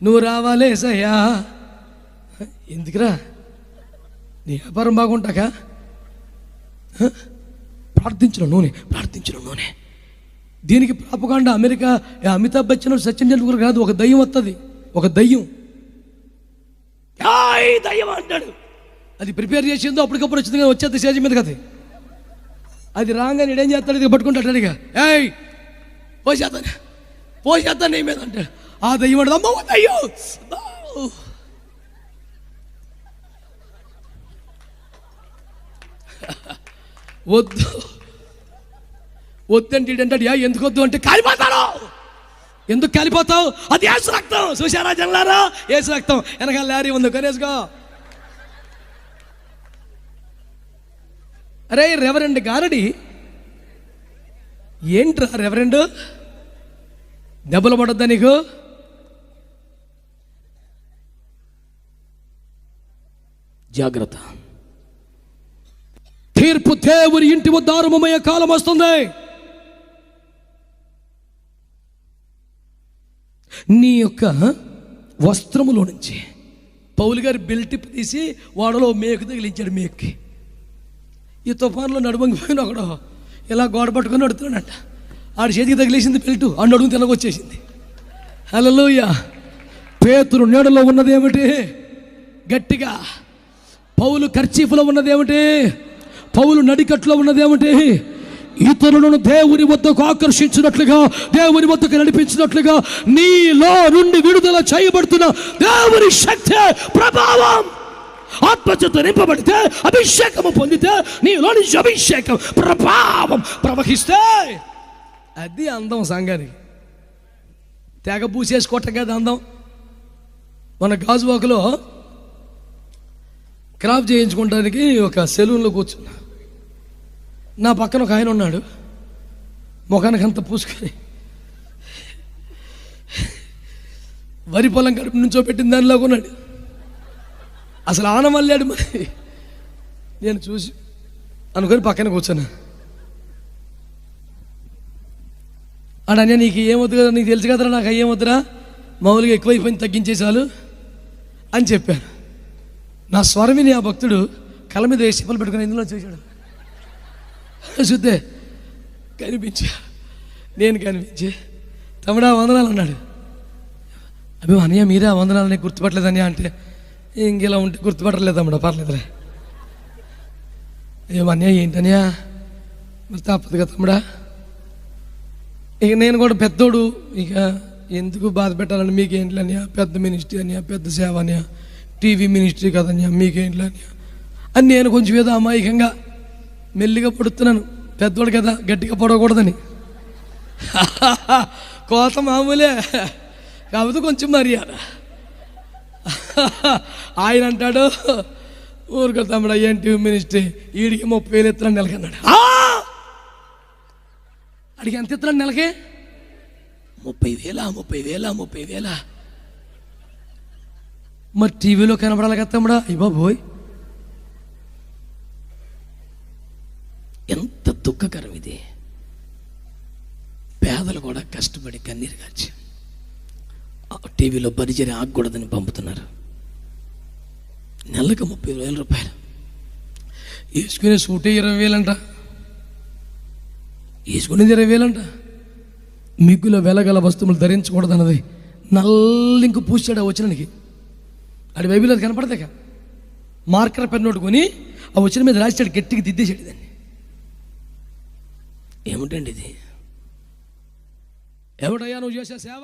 నువ్వు రావాలి యేసయ్యా. ఎందుకురా? నీ వ్యాపారం బాగుంటాక ప్రార్థించిన నూనె. దీనికి ప్రాపకాండ అమెరికా అమితాబ్ బచ్చన్ సచిన్ టెండూల్కర్ కాదు, ఒక దయ్యం వస్తుంది, ఒక దయ్యం అంటాడు. అది ప్రిపేర్ చేసిందో అప్పటికప్పుడు వచ్చింది కదా, వచ్చేది స్టేజ్ మీద కదా. అది రాగానే నేనేం చేస్తాడు, ఇది పట్టుకుంటాడు. ఇక ఏయ్ పోసేస్తాను నీ మీద అంటాడు. ఆ దయ్యం అంటాడు, అమ్మ దయ్యం వద్దంటే అంటాడు. ఎందుకు వద్దు అంటే, కాలిపోతాను. ఎందుకు కాలిపోతావు? అది యేసు రక్తం. చూశారా జల్లారా? యేసు రక్తం. వెనకాల లారీ ఉంది, కొనేసుకో. అరే రెవరెండ్ గారడి, ఏంట్రా రెవరెండు, దెబ్బలు పడొద్దా నీకు? జాగ్రత్త. తీర్పు దేవుని ఇంటి వద్ద ఆరంభమయ్యే కాలం వస్తుంది. నీ యొక్క వస్త్రములో నుంచి పౌలు గారి బెల్ట్ తీసి వాడలో మేకు తగిలించాడు. మేక్కి ఈ తుఫాన్లో నడుమంగిపోయిన ఒకడు ఇలా గోడ పట్టుకొని నడుతున్నాడంట. ఆడి చేతికి తగిలేసింది బెల్టు, ఆ నడుము తినగొచ్చేసింది. హల్లెలూయా. పేతురు నీడలో ఉన్నదేమిటి? గట్టిగా. పౌలు కర్చీఫ్లో ఉన్నదేమిటి? పౌలు నడికట్లో ఉన్నదేమిటి? ఇతరులను దేవుని వద్దకు ఆకర్షించినట్లుగా, దేవుని వద్దకు నడిపించినట్లుగా నీలో నుండి విడుదల చేయబడుతున్న దేవుని శక్తి, ప్రభావం, ఆత్మచేత నింపబడితే, అభిషేకము పొందితే, నీలో నుంచి అభిషేకం, ప్రభావం ప్రవహిస్తే అది అందం. సంఘానికి తెగ పూసేసుకోవటం కదా అందం. మన గాజువాకలో క్రాప్ చేయించుకోవడానికి ఒక సెలూన్లో కూర్చున్నా. నా పక్కన ఒక ఆయన ఉన్నాడు, ముఖానికి అంత పూసుకొని వరి పొలం కడుపు నుంచో పెట్టిన దానిలో ఉన్నాడు. అసలు ఆనమల్లాడు. మరి నేను చూసి అనుకొని పక్కన కూర్చున్నా. అడనే నీకు ఏమొద్దు కదా, నీకు తెలుసు కదరా, నాకు ఏమొద్దురా, మామూలుగా ఎక్కువైపోయింది, తగ్గించేసాలు అని చెప్పాను. నా స్వరమిని ఆ భక్తుడు కళ్ళ మీద వేసి చెప్పలు పెట్టుకుని ఇందులో చూశాడు. చూస్తే కనిపించా, నేను కనిపించి, తమ్ముడా వందనాలు అన్నాడు. అభి అన్నయ్య మీరే వందనాలని గుర్తుపట్టలేదన్నయ్య అంటే, ఇంకెలా ఉంటే గుర్తుపట్టలేదు తమ్ముడా, పర్లేదులే. ఏమన్నయ్య ఏంటన్నయ్య, మరి తప్పదు కదా తమ్ముడా. ఇక నేను కూడా పెద్దోడు, ఇక ఎందుకు బాధ పెట్టాలని, మీకేంటి అన్నయ్య, పెద్ద మినిస్ట్రీ అన్నయ్య, పెద్ద సేవ అన్నయ్య, టీవీ మినిస్ట్రీ కదన్నయ్య, మీకేంటి అన్నయ్య అని నేను కొంచెం ఏదో అమాయకంగా మెల్లిగా పడుతున్నాను. పెద్దోడు కదా, గట్టిగా పడకూడదని. కోత మామూలే, కాకపోతే కొంచెం మర్యాద. ఆయన అంటాడు, ఊరుకో తమ్ముడు, ఏంటి మినిస్ట్రీ, వీడికి 30,000 ఇస్తున్నాడు నెలకి అన్నాడు. అడిగి ఎంత ఇస్తున్నాడు నెలకి? 30,000. మరి టీవీలో కనబడాలి కదా తమ్ముడా. అయ్యబాబోయ్, ఎంత దుఃఖకరం ఇది. పేదలు కూడా కష్టపడి కన్నీరు కాచి టీవీలో పరిచయం ఆగకూడదని పంపుతున్నారు. నెలకు 30,000 రూపాయలు. వేసుకునే సూటే 20,000 అంట, వేసుకునేది 20,000 అంట. మిగ్గులో వెలగల వస్తువులు ధరించకూడదన్నది నల్లింకు పూసాడు ఆ వచనానికి. అది బైబిల్ అది కనపడదాక మార్కర్ పెన్ నోటుకొని ఆ వచనం మీద రాసాడు, గట్టిగా దిద్దేశాడు దాన్ని. ఏమిటండి ఇది? ఎవడయ్యా నువ్వు చేసే సేవ?